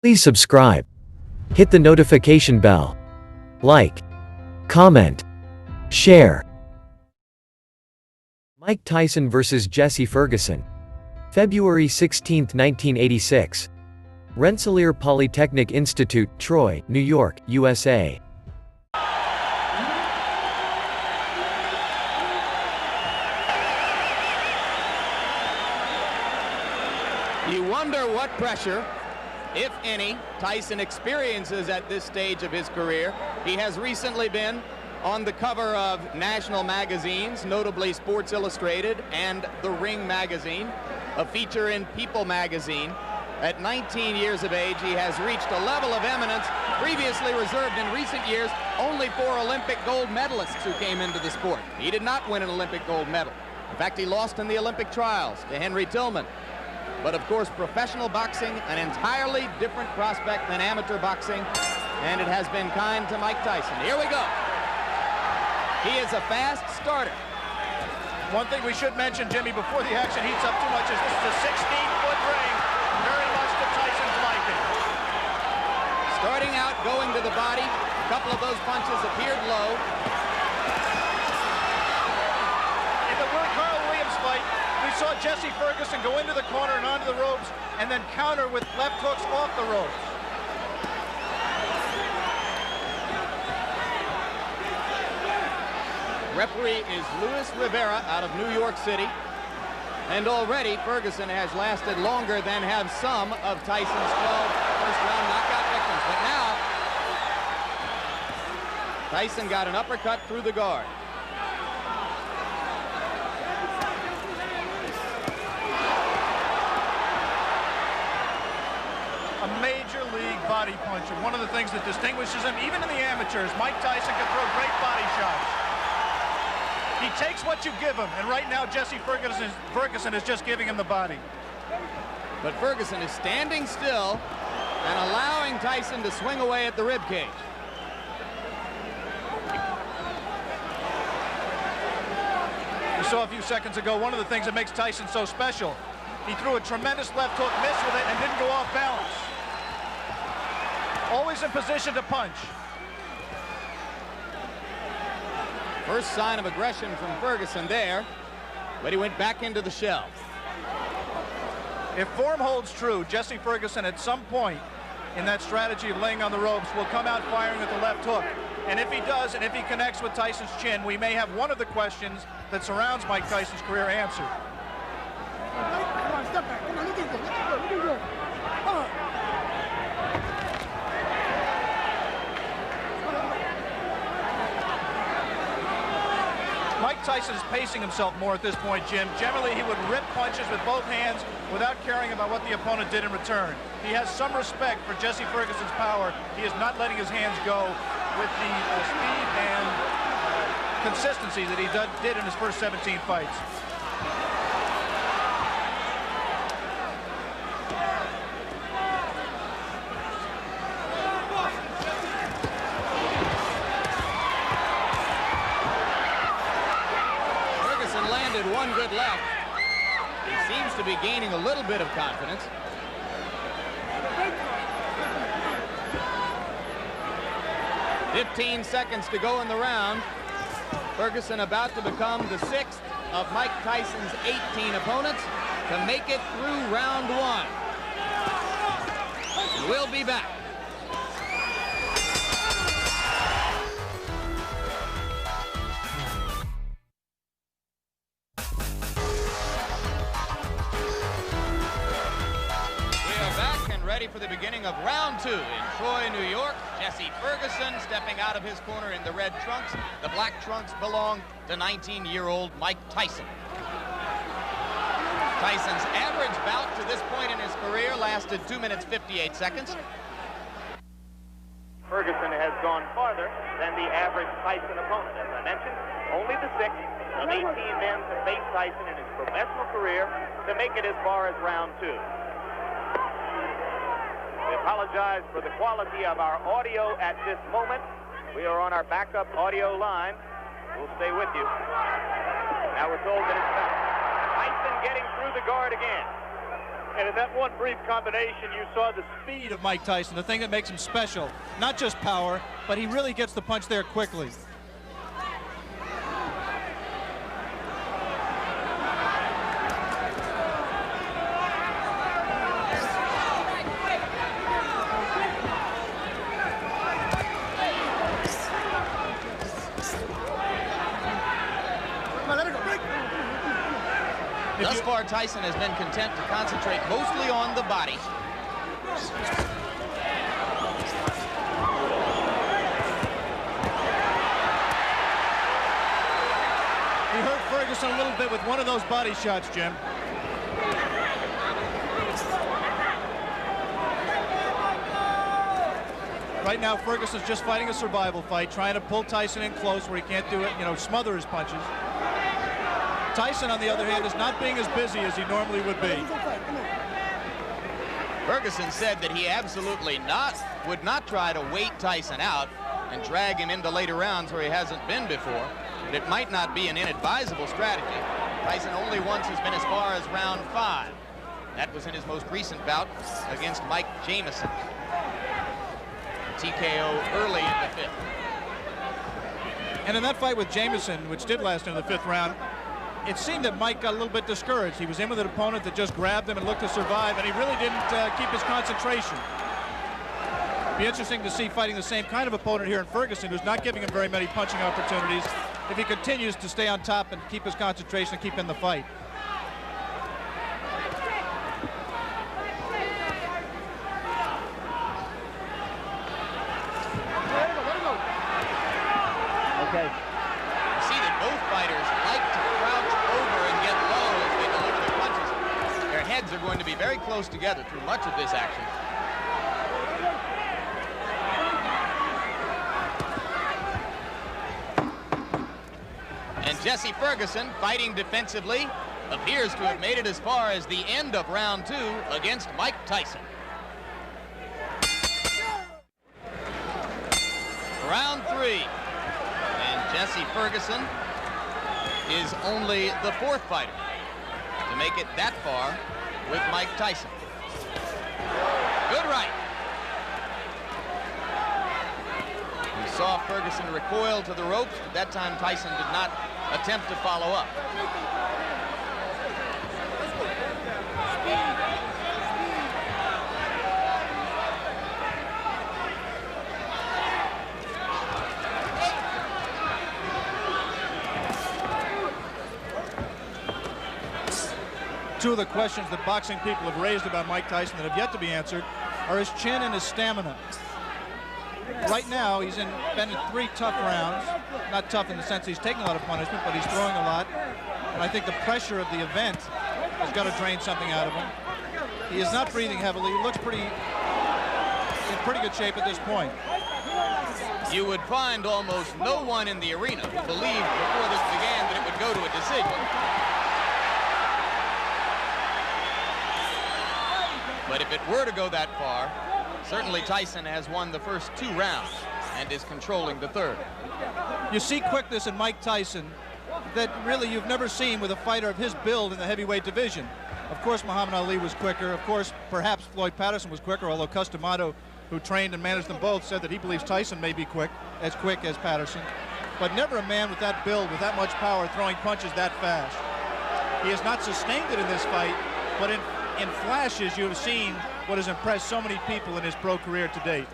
Please subscribe. Hit the notification bell. Like. Comment. Share. Mike Tyson vs. Jesse Ferguson. February 16, 1986. Rennselaer Polytechnic Institute, Troy, New York, USA. You wonder what pressure, if any, Tyson experiences at this stage of his career. He has recently been on the cover of national magazines, notably Sports Illustrated and The Ring magazine, a feature in People magazine. At 19 years of age, he has reached a level of eminence previously reserved in recent years only for Olympic gold medalists who came into the sport. He did not win an Olympic gold medal. In fact, he lost in the Olympic trials to Henry Tillman. But of course, professional boxing, an entirely different prospect than amateur boxing, and it has been kind to Mike Tyson. Here we go. He is a fast starter. One thing we should mention, Jimmy, before the action heats up too much, is this is a 16-foot ring, very much to Tyson's liking. Starting out, going to the body, a couple of those punches appeared low. If it were a Carl Williams fight, we saw Jesse Ferguson go into the corner and onto the ropes and then counter with left hooks off the ropes. Referee is Luis Rivera out of New York City. And already Ferguson has lasted longer than have some of Tyson's 12 first-round knockout victims. But now, Tyson got an uppercut through the guard. A major league body puncher. One of the things that distinguishes him, even in the amateurs, Mike Tyson can throw great body shots. He takes what you give him, and right now Jesse Ferguson is just giving him the body. But Ferguson is standing still and allowing Tyson to swing away at the ribcage. We saw a few seconds ago one of the things that makes Tyson so special. He threw a tremendous left hook, missed with it, and didn't go off balance. Always in position to punch. First sign of aggression from Ferguson there, but he went back into the shell. If form holds true, Jesse Ferguson at some point in that strategy of laying on the ropes will come out firing with the left hook. And if he does, and if he connects with Tyson's chin, we may have one of the questions that surrounds Mike Tyson's career answered. Come on, step back. Come on, look at go. Mike Tyson is pacing himself more at this point, Jim. Generally, he would rip punches with both hands without caring about what the opponent did in return. He has some respect for Jesse Ferguson's power. He is not letting his hands go with the speed and consistency that he did in his first 17 fights. One good left. He seems to be gaining a little bit of confidence. "15 seconds to go in the round. Ferguson about to become the 6th of Mike Tyson's 18 opponents to make it through round 1. We'll be back. Ready for the beginning of round 2 in Troy, New York. Jesse Ferguson stepping out of his corner in the red trunks. The black trunks belong to 19-year-old Mike Tyson. Tyson's average bout to this point in his career lasted 2 minutes 58 seconds. Ferguson has gone farther than the average Tyson opponent. As I mentioned, only the 6th of 18 men to face Tyson in his professional career to make it as far as round 2. We apologize for the quality of our audio at this moment. We are on our backup audio line. We'll stay with you. Now we're told that it's Tyson getting through the guard again. And in that one brief combination, you saw the speed of Mike Tyson, the thing that makes him special. Not just power, but he really gets the punch there quickly. Thus far, Tyson has been content to concentrate mostly on the body. He hurt Ferguson a little bit with one of those body shots, Jim. Right now, Ferguson's just fighting a survival fight, trying to pull Tyson in close where he can't do it, you know, smother his punches. Tyson, on the other hand, is not being as busy as he normally would be. Perguson said that he absolutely would not try to wait Tyson out and drag him into later rounds where he hasn't been before. But it might not be an inadvisable strategy. Tyson only once has been as far as round 5. That was in his most recent bout against Mike Jamison. TKO early in the 5th. And in that fight with Jamison, which did last into the 5th round, it seemed that Mike got a little bit discouraged. He was in with an opponent that just grabbed him and looked to survive, and he really didn't keep his concentration. Be interesting to see fighting the same kind of opponent here in Ferguson, who's not giving him very many punching opportunities, if he continues to stay on top and keep his concentration and keep in the fight. Okay. You see that both fighters like to crouch over and get low as they deliver their punches. Their heads are going to be very close together through much of this action. And Jesse Ferguson, fighting defensively, appears to have made it as far as the end of round 2 against Mike Tyson. Round 3. Jesse Ferguson is only the 4th fighter to make it that far with Mike Tyson. Good right. We saw Ferguson recoil to the ropes, but that time Tyson did not attempt to follow up. Two of the questions that boxing people have raised about Mike Tyson that have yet to be answered are his chin and his stamina. Right now, he's been in 3 tough rounds. Not tough in the sense he's taking a lot of punishment, but he's throwing a lot. And I think the pressure of the event has got to drain something out of him. He is not breathing heavily. He looks in pretty good shape at this point. You would find almost no one in the arena who believed before this began that it would go to a decision. But if it were to go that far, certainly Tyson has won the first 2 rounds and is controlling the 3rd. You see quickness in Mike Tyson that really you've never seen with a fighter of his build in the heavyweight division. Of course, Muhammad Ali was quicker. Of course, perhaps Floyd Patterson was quicker, although Customato, who trained and managed them both, said that he believes Tyson may be quick as Patterson. But never a man with that build, with that much power, throwing punches that fast. He has not sustained it in this fight, but in flashes, you have seen what has impressed so many people in his pro career to date.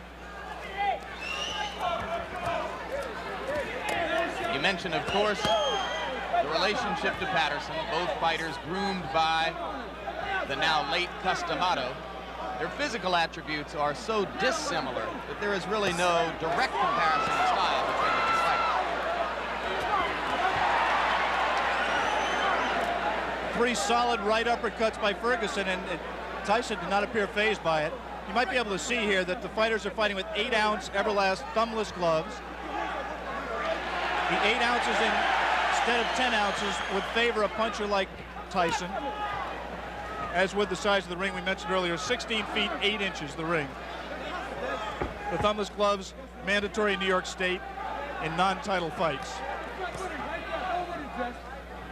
You mentioned, of course, the relationship to Patterson. Both fighters groomed by the now late Customato. Their physical attributes are so dissimilar that there is really no direct comparison in style between the 2 fighters. 3 solid right uppercuts by Ferguson, and Tyson did not appear fazed by it. You might be able to see here that the fighters are fighting with 8-ounce Everlast thumbless gloves. The 8 ounces instead of 10 ounces would favor a puncher like Tyson, as with the size of the ring we mentioned earlier, 16 feet 8 inches the ring. The thumbless gloves mandatory in New York State in non-title fights.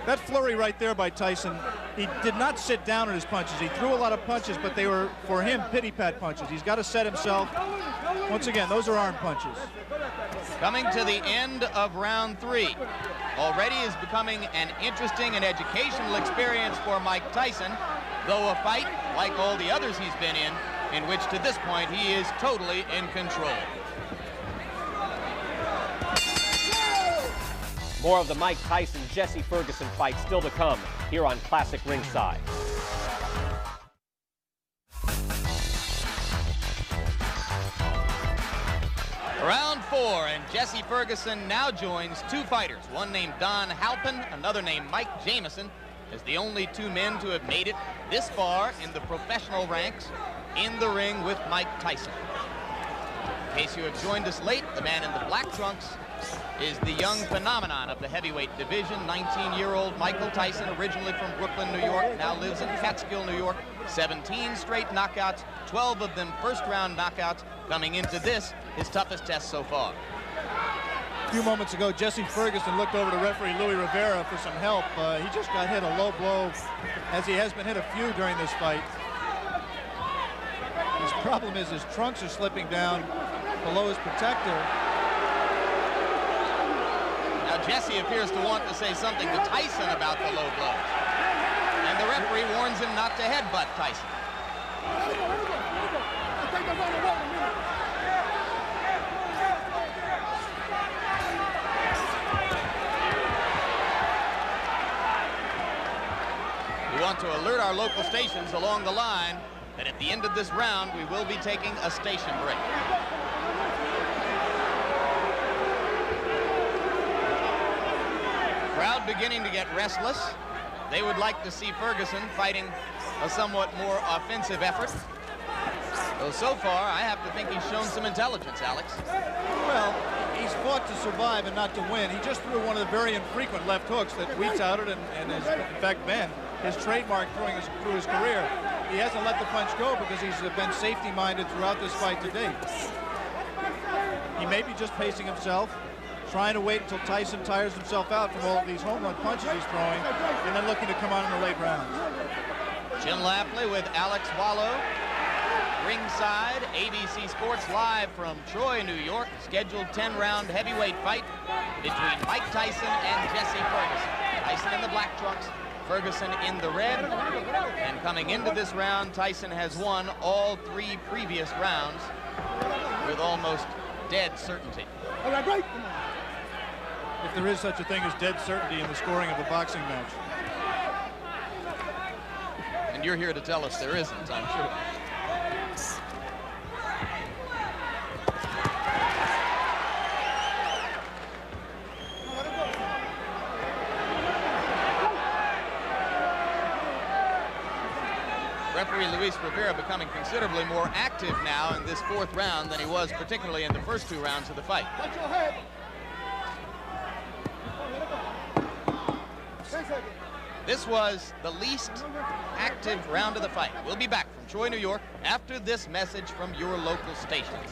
That flurry right there by Tyson he did not sit down on his punches. He threw a lot of punches, but they were, for him, pity-pat punches. He's got to set himself. Once again, those are arm punches. Coming to the end of round 3. Already is becoming an interesting and educational experience for Mike Tyson, though a fight, like all the others he's been in which to this point he is totally in control. More of the Mike Tyson-Jesse Ferguson fight still to come here on Classic Ringside. Round 4, and Jesse Ferguson now joins 2 fighters, one named Don Halpin, another named Mike Jamison, as the only 2 men to have made it this far in the professional ranks in the ring with Mike Tyson. In case you have joined us late, the man in the black trunks is the young phenomenon of the heavyweight division, 19-year-old Michael Tyson, originally from Brooklyn, New York, now lives in Catskill, New York. 17 straight knockouts, 12 of them first-round knockouts, coming into this, his toughest test so far. A few moments ago, Jesse Ferguson looked over to referee Louis Rivera for some help. He just got hit a low blow, as he has been hit a few during this fight. His problem is his trunks are slipping down below his protector. Now Jesse appears to want to say something to Tyson about the low blows. And the referee warns him not to headbutt Tyson. We want to alert our local stations along the line that at the end of this round we will be taking a station break. Crowd beginning to get restless. They would like to see Ferguson fighting a somewhat more offensive effort. Though so far, I have to think he's shown some intelligence, Alex. Well, he's fought to survive and not to win. He just threw one of the very infrequent left hooks that we touted and has, in fact, been his trademark through his career. He hasn't let the punch go because he's been safety-minded throughout this fight to date. He may be just pacing himself, trying to wait until Tyson tires himself out from all of these home run punches he's throwing, and then looking to come on in the late rounds. Jim Lafley with Alex Wallow. Ringside, ABC Sports live from Troy, New York. Scheduled 10-round heavyweight fight between Mike Tyson and Jesse Ferguson. Tyson in the black trunks, Ferguson in the red. And coming into this round, Tyson has won all 3 previous rounds with almost dead certainty. If there is such a thing as dead certainty in the scoring of a boxing match. And you're here to tell us there isn't, I'm sure. Referee Luis Rivera becoming considerably more active now in this 4th round than he was particularly in the first 2 rounds of the fight. This was the least active round of the fight. We'll be back from Troy, New York after this message from your local stations.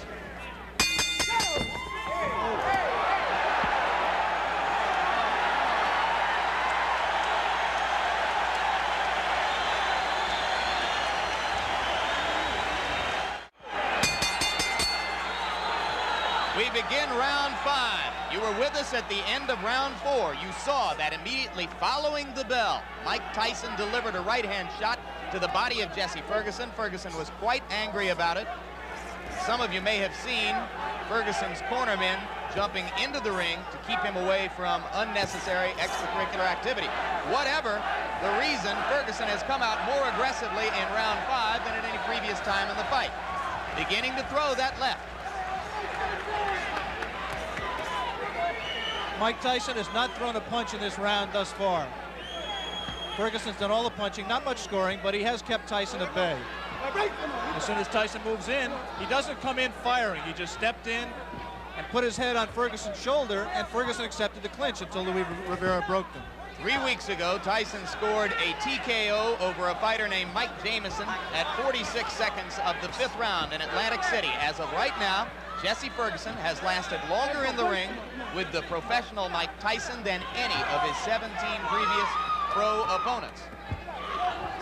We begin round 5. You were with us at the end of round 4. You saw that immediately following the bell, Mike Tyson delivered a right-hand shot to the body of Jesse Ferguson. Ferguson was quite angry about it. Some of you may have seen Ferguson's cornermen jumping into the ring to keep him away from unnecessary extracurricular activity. Whatever the reason, Ferguson has come out more aggressively in round 5 than at any previous time in the fight. Beginning to throw that left. Mike Tyson has not thrown a punch in this round thus far. Ferguson's done all the punching, not much scoring, but he has kept Tyson at bay. As soon as Tyson moves in, he doesn't come in firing. He just stepped in and put his head on Ferguson's shoulder, and Ferguson accepted the clinch until Louis Rivera broke them. 3 weeks ago, Tyson scored a TKO over a fighter named Mike Jamison at 46 seconds of the 5th round in Atlantic City. As of right now, Jesse Ferguson has lasted longer in the ring with the professional Mike Tyson than any of his 17 previous pro opponents.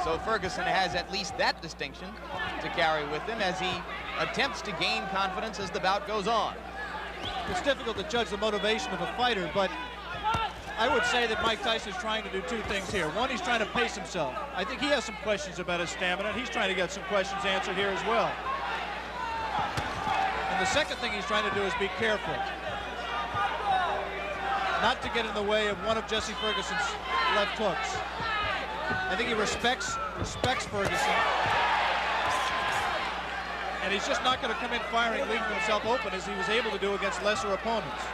So Ferguson has at least that distinction to carry with him as he attempts to gain confidence as the bout goes on. It's difficult to judge the motivation of a fighter, but I would say that Mike Tyson is trying to do two things here. One, he's trying to pace himself. I think he has some questions about his stamina, and he's trying to get some questions answered here as well. And the second thing he's trying to do is be careful, not to get in the way of one of Jesse Ferguson's left hooks. I think he respects Ferguson, and he's just not going to come in firing, leaving himself open as he was able to do against lesser opponents.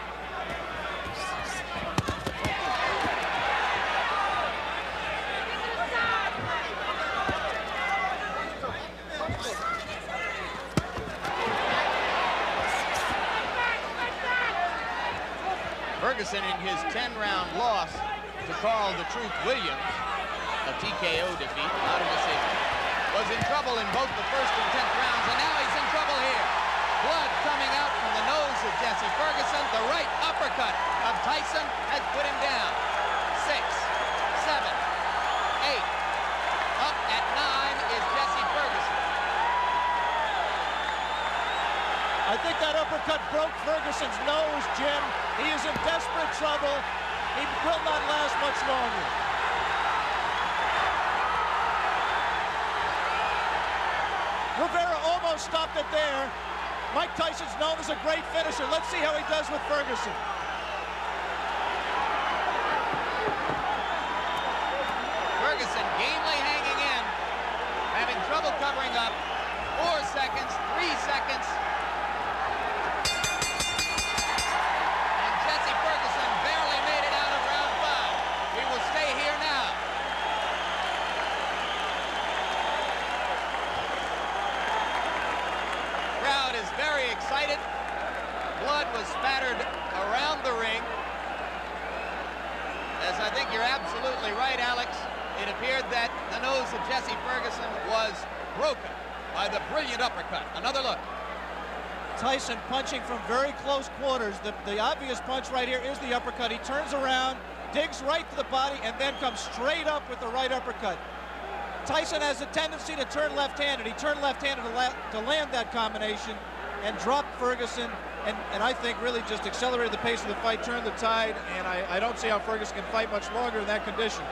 Ferguson, in his 10-round loss to Carl the Truth Williams, a TKO defeat, not a decision, was in trouble in both the first and 10th rounds, and now he's in trouble here. Blood coming out from the nose of Jesse Ferguson. The right uppercut of Tyson has put him down. 6, 7, 8. Up at 9 is Jesse Ferguson. I think that uppercut broke Ferguson's nose, Jim. He is in desperate trouble. He will not last much longer. Rivera almost stopped it there. Mike Tyson's known as a great finisher. Let's see how he does with Ferguson. Ferguson gamely hanging in, having trouble covering up. 4 seconds, 3 seconds. And Jesse Ferguson barely made it out of round 5. He will stay here now. Crowd is very excited. Blood was spattered around the ring. As I think you're absolutely right, Alex. It appeared that the nose of Jesse Ferguson was broken by the brilliant uppercut. Another look. Tyson punching from very close quarters. The obvious punch right here is the uppercut. He turns around, digs right to the body, and then comes straight up with the right uppercut. Tyson has a tendency to turn left-handed. He turned left-handed to land that combination and dropped Ferguson, and I think really just accelerated the pace of the fight, turned the tide, and I don't see how Ferguson can fight much longer in that condition.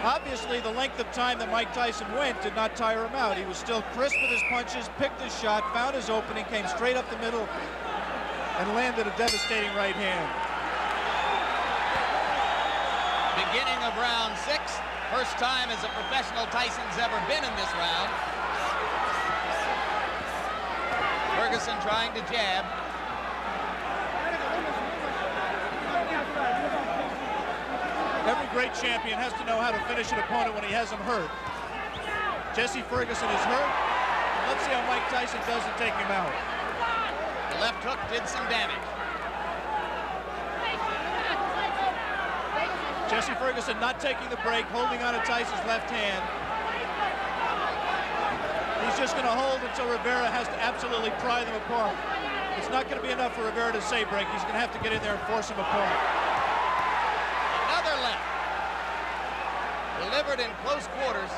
Obviously, the length of time that Mike Tyson went did not tire him out. He was still crisp with his punches, picked his shot, found his opening, came straight up the middle, and landed a devastating right hand. Beginning of round 6. First time as a professional Tyson's ever been in this round. Ferguson trying to jab. Every great champion has to know how to finish an opponent when he has him hurt. Jesse Ferguson is hurt. Let's see how Mike Tyson does to take him out. The left hook did some damage. Jesse Ferguson not taking the break, holding on to Tyson's left hand. He's just going to hold until Rivera has to absolutely pry them apart. It's not going to be enough for Rivera to say break. He's going to have to get in there and force him apart. Another left. Delivered in close quarters.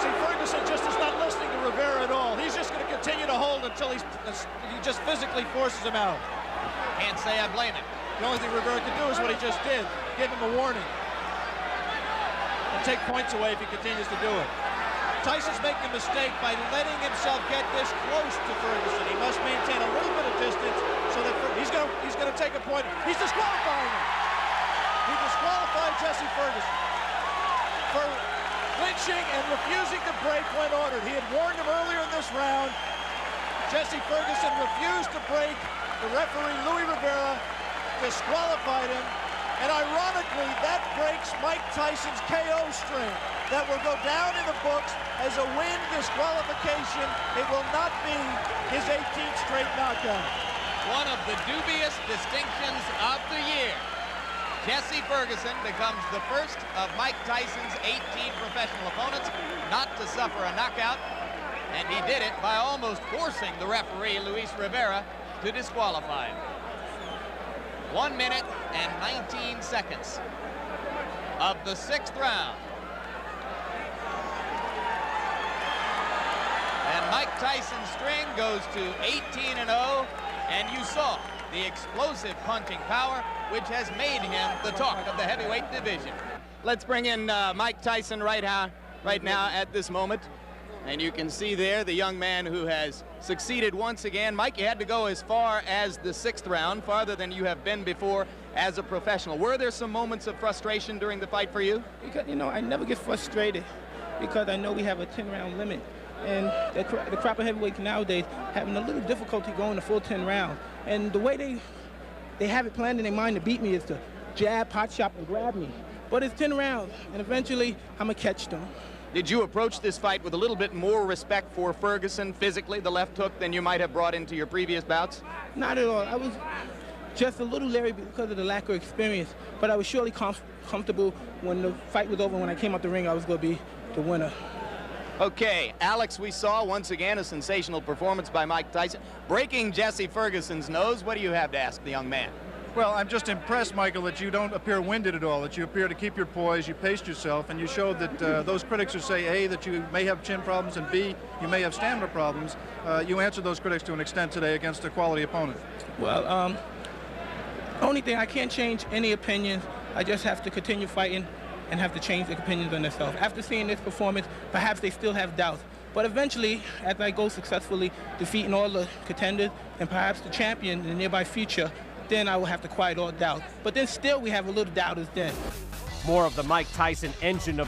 See, Ferguson just is not listening to Rivera at all. He's just going to continue to hold until he just physically forces him out. Can't say I blame him. The only thing Rivera can do is what he just did, give him a warning. And take points away if he continues to do it. Tyson's making a mistake by letting himself get this close to Ferguson. He must maintain a little bit of distance so that he's going to take a point. He's disqualifying him. He disqualified Jesse Ferguson for clinching and refusing to break when ordered. He had warned him earlier in this round. Jesse Ferguson refused to break. The referee, Louis Rivera, disqualified him, and ironically, that breaks Mike Tyson's KO string. That will go down in the books as a win disqualification. It will not be his 18th straight knockout. One of the dubious distinctions of the year. Jesse Ferguson becomes the first of Mike Tyson's 18 professional opponents not to suffer a knockout, and he did it by almost forcing the referee, Luis Rivera, to disqualify him. 1 minute and 19 seconds of the 6th round. And Mike Tyson's string goes to 18-0, and you saw the explosive punching power, which has made him the talk of the heavyweight division. Let's bring in Mike Tyson right now at this moment. And you can see there the young man who has succeeded once again. Mike, you had to go as far as the 6th round, farther than you have been before as a professional. Were there some moments of frustration during the fight for you? Because, you know, I never get frustrated because I know we have a 10-round limit. And the crop of heavyweights nowadays having a little difficulty going the full 10 rounds. And the way they have it planned in their mind to beat me is to jab, pot shot, and grab me. But it's 10 rounds, and eventually I'm going to catch them. Did you approach this fight with a little bit more respect for Ferguson physically, the left hook, than you might have brought into your previous bouts? Not at all. I was just a little leery because of the lack of experience, but I was surely comfortable when the fight was over. When I came out the ring, I was going to be the winner. Okay, Alex, we saw once again a sensational performance by Mike Tyson, breaking Jesse Ferguson's nose. What do you have to ask the young man? Well, I'm just impressed, Michael, that you don't appear winded at all, that you appear to keep your poise, you paced yourself, and you showed that those critics who say, A, that you may have chin problems, and B, you may have stamina problems, you answered those critics to an extent today against a quality opponent. Well, only thing, I can't change any opinions. I just have to continue fighting and have to change their opinions on themselves. After seeing this performance, perhaps they still have doubts. But eventually, as I go successfully defeating all the contenders and perhaps the champion in the nearby future, then I will have to quiet all doubt. But then still we have a little doubters then. More of the Mike Tyson engine of